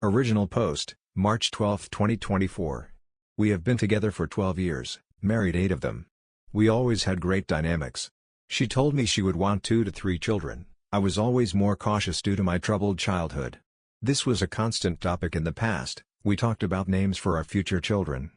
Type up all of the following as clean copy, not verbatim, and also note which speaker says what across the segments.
Speaker 1: Original post, March 12, 2024. We have been together for 12 years, married 8 of them. We always had great dynamics. She told me she would want 2 to 3 children. I was always more cautious due to my troubled childhood. This was a constant topic in the past. We talked about names for our future children.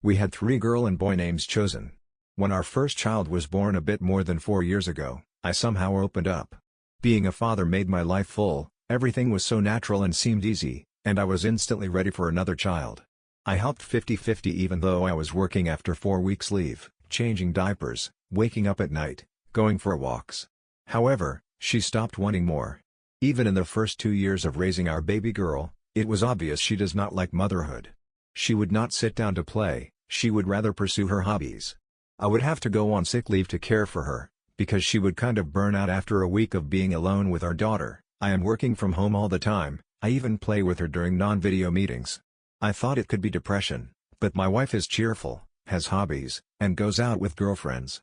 Speaker 1: We had 3 girl and boy names chosen. When our first child was born a bit more than 4 years ago, I somehow opened up. Being a father made my life full, everything was so natural and seemed easy, and I was instantly ready for another child. I helped 50-50 even though I was working after 4 weeks leave, changing diapers, waking up at night, going for walks. However, she stopped wanting more. Even in the first 2 years of raising our baby girl, it was obvious she does not like motherhood. She would not sit down to play, she would rather pursue her hobbies. I would have to go on sick leave to care for her, because she would kind of burn out after a week of being alone with our daughter. I am working from home all the time, I even play with her during non-video meetings. I thought it could be depression, but my wife is cheerful, has hobbies, and goes out with girlfriends.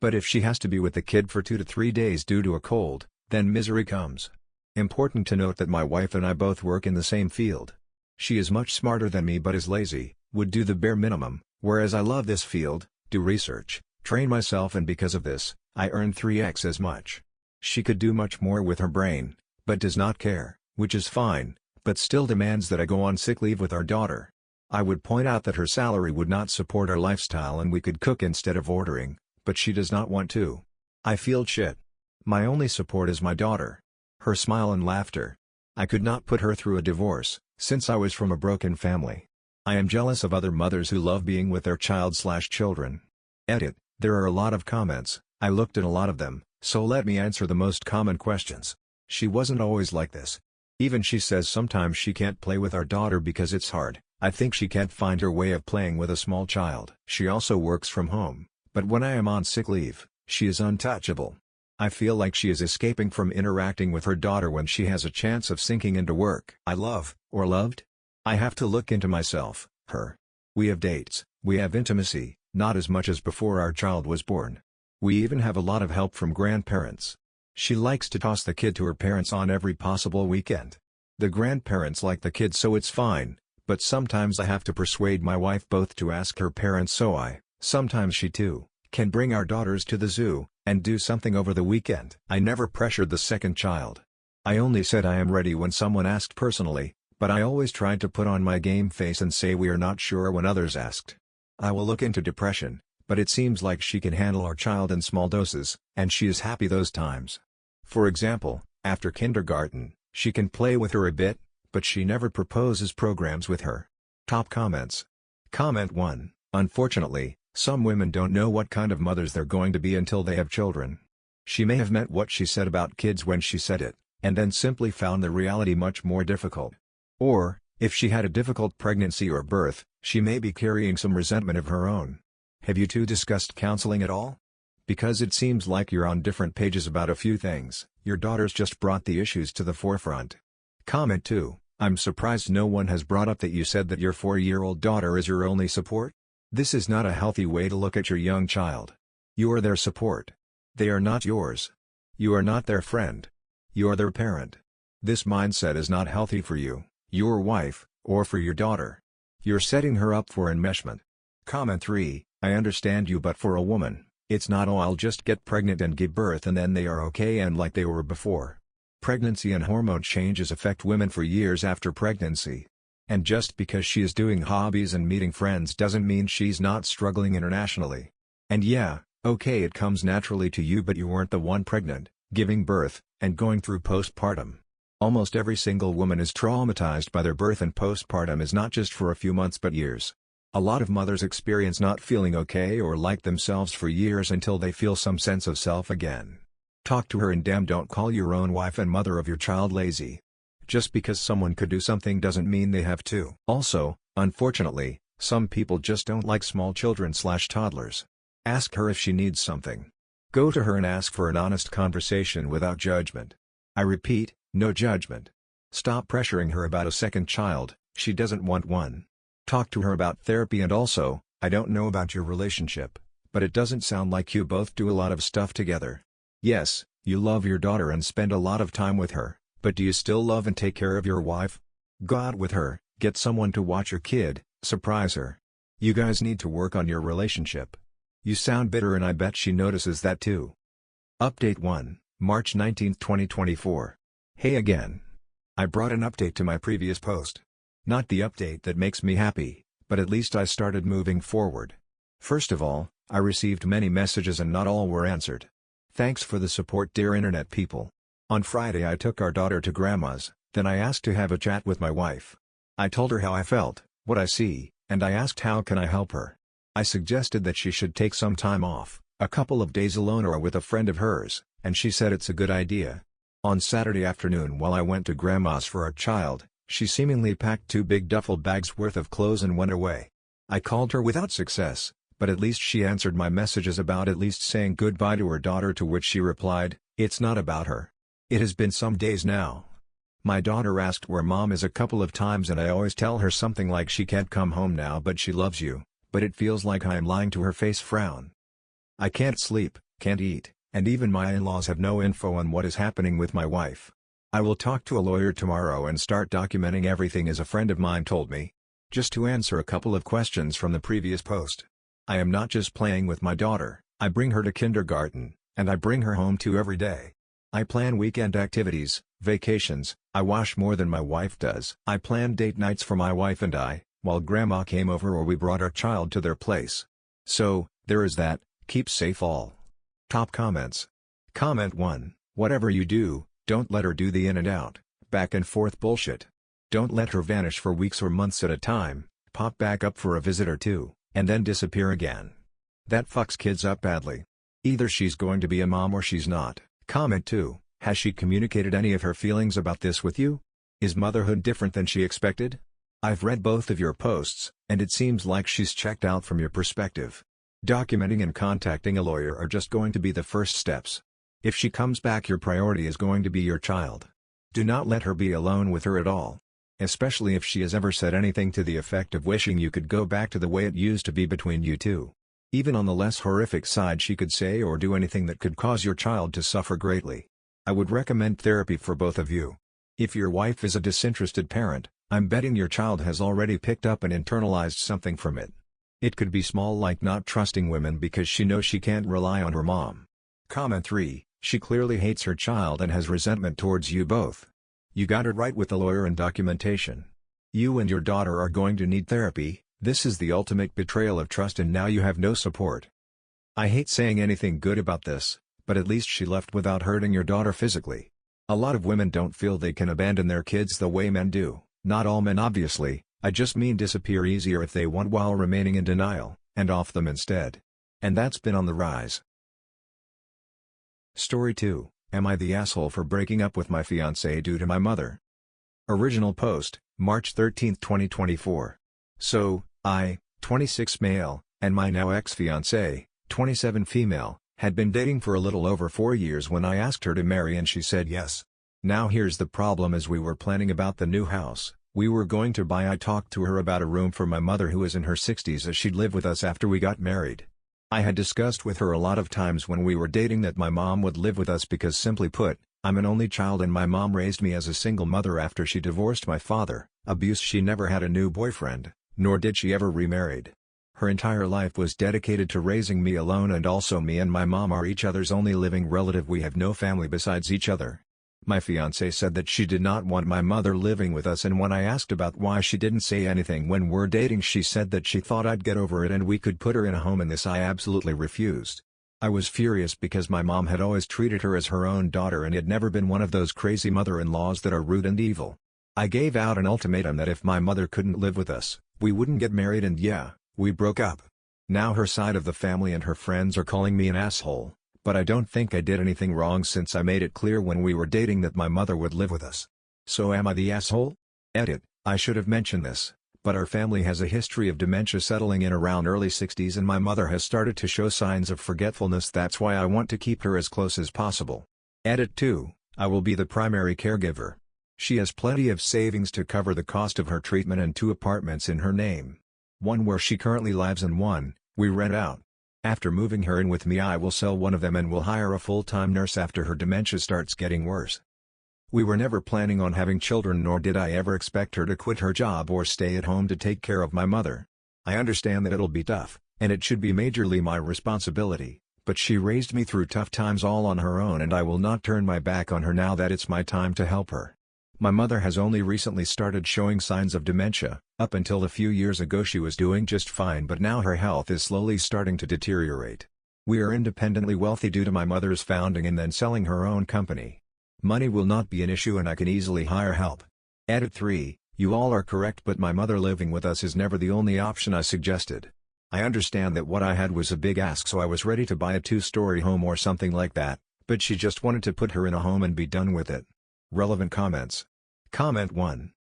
Speaker 1: But if she has to be with the kid for 2 to 3 days due to a cold, then misery comes. Important to note that my wife and I both work in the same field. She is much smarter than me but is lazy, would do the bare minimum, whereas I love this field, do research, train myself, and because of this, I earn 3x as much. She could do much more with her brain, but does not care, which is fine, but still demands that I go on sick leave with our daughter. I would point out that her salary would not support our lifestyle and we could cook instead of ordering, but she does not want to. I feel shit. My only support is my daughter. Her smile and laughter. I could not put her through a divorce, since I was from a broken family. I am jealous of other mothers who love being with their child/children. Edit, there are a lot of comments, I looked at a lot of them, so let me answer the most common questions. She wasn't always like this. Even she says sometimes she can't play with our daughter because it's hard. I think she can't find her way of playing with a small child. She also works from home, but when I am on sick leave, she is untouchable. I feel like she is escaping from interacting with her daughter when she has a chance of sinking into work I love, or loved. I have to look into myself, her. We have dates, we have intimacy, not as much as before our child was born. We even have a lot of help from grandparents. She likes to toss the kid to her parents on every possible weekend. The grandparents like the kid so it's fine, but sometimes I have to persuade my wife both to ask her parents so sometimes she too, can bring our daughters to the zoo, and do something over the weekend. I never pressured the second child. I only said I am ready when someone asked personally, but I always tried to put on my game face and say we are not sure when others asked. I will look into depression, but it seems like she can handle our child in small doses, and she is happy those times. For example, after kindergarten, she can play with her a bit, but she never proposes programs with her. Top comments. Comment 1. Unfortunately, some women don't know what kind of mothers they're going to be until they have children. She may have meant what she said about kids when she said it, and then simply found the reality much more difficult. Or, if she had a difficult pregnancy or birth, she may be carrying some resentment of her own. Have you two discussed counseling at all? Because it seems like you're on different pages about a few things. Your daughters just brought the issues to the forefront. Comment 2. I'm surprised no one has brought up that you said that your 4-year-old daughter is your only support. This is not a healthy way to look at your young child. You are their support. They are not yours. You are not their friend. You are their parent. This mindset is not healthy for you, your wife, or for your daughter. You're setting her up for enmeshment. Comment 3. I understand you, but for a woman, it's not "oh, I'll just get pregnant and give birth and then they are okay and like they were before." Pregnancy and hormone changes affect women for years after pregnancy. And just because she is doing hobbies and meeting friends doesn't mean she's not struggling internationally. And yeah, okay, it comes naturally to you, but you weren't the one pregnant, giving birth, and going through postpartum. Almost every single woman is traumatized by their birth, and postpartum is not just for a few months but years. A lot of mothers experience not feeling okay or like themselves for years until they feel some sense of self again. Talk to her, and damn, don't call your own wife and mother of your child lazy. Just because someone could do something doesn't mean they have to. Also, unfortunately, some people just don't like small children/toddlers. Ask her if she needs something. Go to her and ask for an honest conversation without judgment. I repeat, no judgment. Stop pressuring her about a second child, she doesn't want one. Talk to her about therapy, and also, I don't know about your relationship, but it doesn't sound like you both do a lot of stuff together. Yes, you love your daughter and spend a lot of time with her, but do you still love and take care of your wife? Go out with her, get someone to watch your kid, surprise her. You guys need to work on your relationship. You sound bitter and I bet she notices that too. Update 1, March 19, 2024. Hey again. I brought an update to my previous post. Not the update that makes me happy, but at least I started moving forward. First of all, I received many messages and not all were answered. Thanks for the support, dear internet people. On Friday I took our daughter to grandma's, then I asked to have a chat with my wife. I told her how I felt, what I see, and I asked how can I help her. I suggested that she should take some time off, a couple of days alone or with a friend of hers, and she said it's a good idea. On Saturday afternoon while I went to grandma's for our child, she seemingly packed 2 big duffel bags worth of clothes and went away. I called her without success, but at least she answered my messages about at least saying goodbye to her daughter, to which she replied, "It's not about her." It has been some days now. My daughter asked where mom is a couple of times and I always tell her something like she can't come home now but she loves you, but it feels like I am lying to her face frown. I can't sleep, can't eat, and even my in-laws have no info on what is happening with my wife. I will talk to a lawyer tomorrow and start documenting everything, as a friend of mine told me. Just to answer a couple of questions from the previous post. I am not just playing with my daughter, I bring her to kindergarten, and I bring her home too every day. I plan weekend activities, vacations, I wash more than my wife does. I plan date nights for my wife and I, while grandma came over or we brought our child to their place. So, there is that. Keep safe all. Top comments. Comment 1, whatever you do, don't let her do the in and out, back and forth bullshit. Don't let her vanish for weeks or months at a time, pop back up for a visit or two, and then disappear again. That fucks kids up badly. Either she's going to be a mom or she's not. Comment 2, has she communicated any of her feelings about this with you? Is motherhood different than she expected? I've read both of your posts, and it seems like she's checked out from your perspective. Documenting and contacting a lawyer are just going to be the first steps. If she comes back, your priority is going to be your child. Do not let her be alone with her at all. Especially if she has ever said anything to the effect of wishing you could go back to the way it used to be between you two. Even on the less horrific side, she could say or do anything that could cause your child to suffer greatly. I would recommend therapy for both of you. If your wife is a disinterested parent, I'm betting your child has already picked up and internalized something from it. It could be small, like not trusting women because she knows she can't rely on her mom. Comment 3, she clearly hates her child and has resentment towards you both. You got it right with the lawyer and documentation. You and your daughter are going to need therapy. This is the ultimate betrayal of trust and now you have no support. I hate saying anything good about this, but at least she left without hurting your daughter physically. A lot of women don't feel they can abandon their kids the way men do. Not all men obviously, I just mean disappear easier if they want while remaining in denial, and off them instead. And that's been on the rise. Story 2, am I the asshole for breaking up with my fiancé due to my mother? Original post, March 13, 2024. So, I, 26 male, and my now ex-fiancé, 27 female, had been dating for a little over 4 years when I asked her to marry and she said yes. Now here's the problem: as we were planning about the new house we were going to buy, I talked to her about a room for my mother who is in her 60s, as she'd live with us after we got married. I had discussed with her a lot of times when we were dating that my mom would live with us because, simply put, I'm an only child and my mom raised me as a single mother after she divorced my father. Abuse. She never had a new boyfriend, nor did she ever remarried. Her entire life was dedicated to raising me alone, and also me and my mom are each other's only living relative. We have no family besides each other. My fiancé said that she did not want my mother living with us, and when I asked about why she didn't say anything when we're dating, she said that she thought I'd get over it and we could put her in a home, and this I absolutely refused. I was furious because my mom had always treated her as her own daughter and had never been one of those crazy mother-in-laws that are rude and evil. I gave out an ultimatum that if my mother couldn't live with us, we wouldn't get married, and yeah, we broke up. Now her side of the family and her friends are calling me an asshole, but I don't think I did anything wrong since I made it clear when we were dating that my mother would live with us. So am I the asshole? Edit, I should have mentioned this, but our family has a history of dementia settling in around early 60s and my mother has started to show signs of forgetfulness. That's why I want to keep her as close as possible. Edit 2, I will be the primary caregiver. She has plenty of savings to cover the cost of her treatment and 2 apartments in her name. One where she currently lives and one we rent out. After moving her in with me, I will sell one of them and will hire a full-time nurse after her dementia starts getting worse. We were never planning on having children, nor did I ever expect her to quit her job or stay at home to take care of my mother. I understand that it'll be tough, and it should be majorly my responsibility, but she raised me through tough times all on her own, and I will not turn my back on her now that it's my time to help her. My mother has only recently started showing signs of dementia. Up until a few years ago she was doing just fine, but now her health is slowly starting to deteriorate. We are independently wealthy due to my mother's founding and then selling her own company. Money will not be an issue and I can easily hire help. Edit 3, you all are correct, but my mother living with us is never the only option I suggested. I understand that what I had was a big ask, so I was ready to buy a 2-story home or something like that, but she just wanted to put her in a home and be done with it. Relevant comments. Comment 1.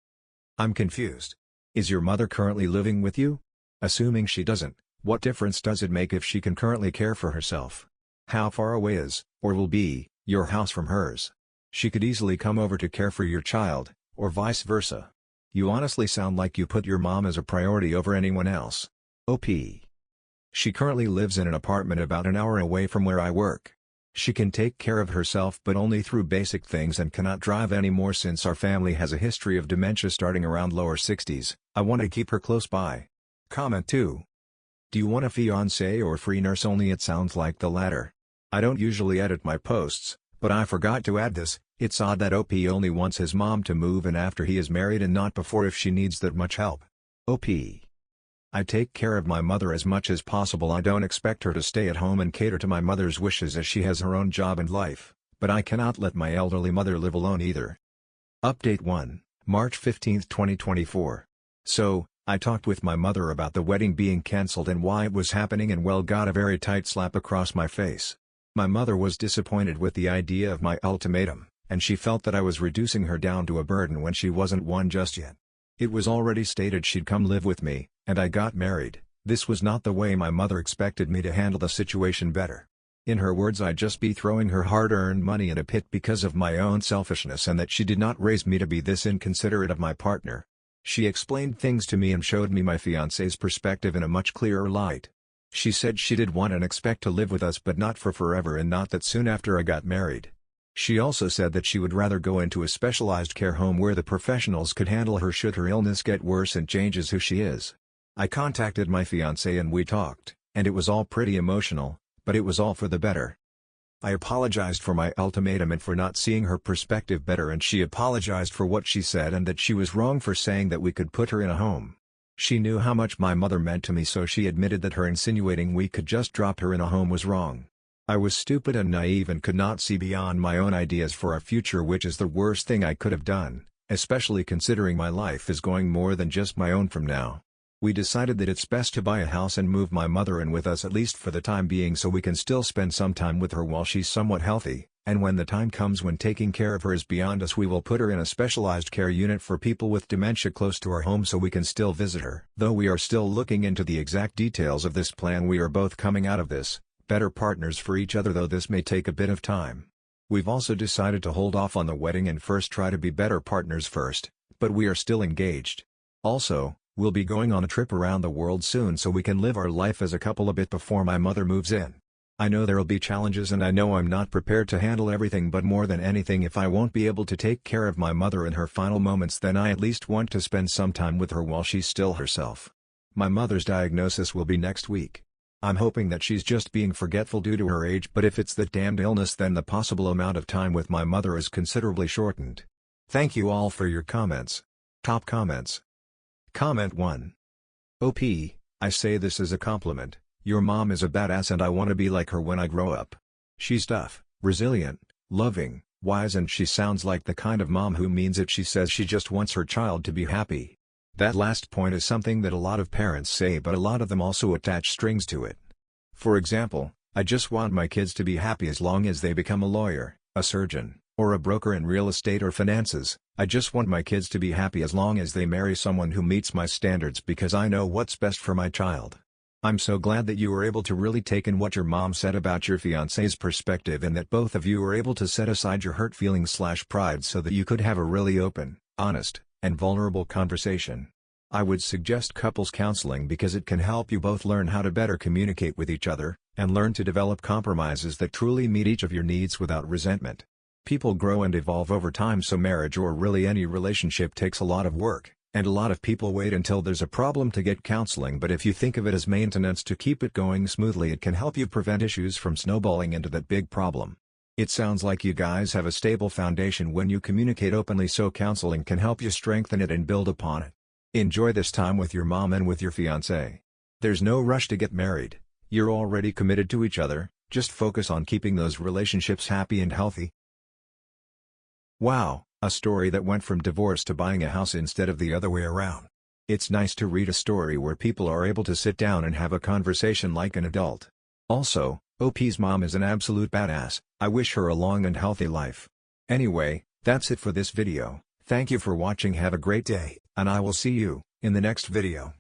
Speaker 1: I'm confused. Is your mother currently living with you? Assuming she doesn't, what difference does it make if she can currently care for herself? How far away is, or will be, your house from hers? She could easily come over to care for your child, or vice versa. You honestly sound like you put your mom as a priority over anyone else. OP. She currently lives in an apartment about an hour away from where I work. She can take care of herself but only through basic things and cannot drive anymore since our family has a history of dementia starting around lower 60s. I want to keep her close by. Comment 2. Do you want a fiancé or free nurse only? It sounds like the latter. I don't usually edit my posts, but I forgot to add this. It's odd that OP only wants his mom to move in after he is married and not before if she needs that much help. OP. I take care of my mother as much as possible. I don't expect her to stay at home and cater to my mother's wishes as she has her own job and life, but I cannot let my elderly mother live alone either. Update 1, March 15, 2024. So, I talked with my mother about the wedding being cancelled and why it was happening, and well, got a very tight slap across my face. My mother was disappointed with the idea of my ultimatum, and she felt that I was reducing her down to a burden when she wasn't one just yet. It was already stated she'd come live with me, and I got married. This was not the way my mother expected me to handle the situation better. In her words, I'd just be throwing her hard-earned money in a pit because of my own selfishness, and that she did not raise me to be this inconsiderate of my partner. She explained things to me and showed me my fiancé's perspective in a much clearer light. She said she did want and expect to live with us, but not for forever, and not that soon after I got married. She also said that she would rather go into a specialized care home where the professionals could handle her should her illness get worse and changes who she is. I contacted my fiancé and we talked, and it was all pretty emotional, but it was all for the better. I apologized for my ultimatum and for not seeing her perspective better, and she apologized for what she said and that she was wrong for saying that we could put her in a home. She knew how much my mother meant to me, so she admitted that her insinuating we could just drop her in a home was wrong. I was stupid and naive and could not see beyond my own ideas for our future, which is the worst thing I could have done, especially considering my life is going more than just my own from now. We decided that it's best to buy a house and move my mother in with us, at least for the time being, so we can still spend some time with her while she's somewhat healthy, and when the time comes when taking care of her is beyond us, we will put her in a specialized care unit for people with dementia close to our home so we can still visit her. Though we are still looking into the exact details of this plan, we are both coming out of this better partners for each other, though this may take a bit of time. We've also decided to hold off on the wedding and first try to be better partners first, but we are still engaged. Also, we'll be going on a trip around the world soon so we can live our life as a couple a bit before my mother moves in. I know there'll be challenges and I know I'm not prepared to handle everything, but more than anything, if I won't be able to take care of my mother in her final moments, then I at least want to spend some time with her while she's still herself. My mother's diagnosis will be next week. I'm hoping that she's just being forgetful due to her age, but if it's that damned illness, then the possible amount of time with my mother is considerably shortened. Thank you all for your comments. Top comments. Comment 1. OP, I say this as a compliment. Your mom is a badass and I want to be like her when I grow up. She's tough, resilient, loving, wise, and she sounds like the kind of mom who means it. She says she just wants her child to be happy. That last point is something that a lot of parents say, but a lot of them also attach strings to it. For example, I just want my kids to be happy as long as they become a lawyer, a surgeon, or a broker in real estate or finances. I just want my kids to be happy as long as they marry someone who meets my standards, because I know what's best for my child. I'm so glad that you were able to really take in what your mom said about your fiancé's perspective, and that both of you were able to set aside your hurt feelings/pride so that you could have a really open, honest, and vulnerable conversation. I would suggest couples counseling because it can help you both learn how to better communicate with each other, and learn to develop compromises that truly meet each of your needs without resentment. People grow and evolve over time, so marriage or really any relationship takes a lot of work, and a lot of people wait until there's a problem to get counseling. But if you think of it as maintenance to keep it going smoothly, it can help you prevent issues from snowballing into that big problem. It sounds like you guys have a stable foundation when you communicate openly, so counseling can help you strengthen it and build upon it. Enjoy this time with your mom and with your fiancé. There's no rush to get married, you're already committed to each other, just focus on keeping those relationships happy and healthy. Wow, a story that went from divorce to buying a house instead of the other way around. It's nice to read a story where people are able to sit down and have a conversation like an adult. Also, OP's mom is an absolute badass. I wish her a long and healthy life. Anyway, that's it for this video. Thank you for watching, have a great day, and I will see you in the next video.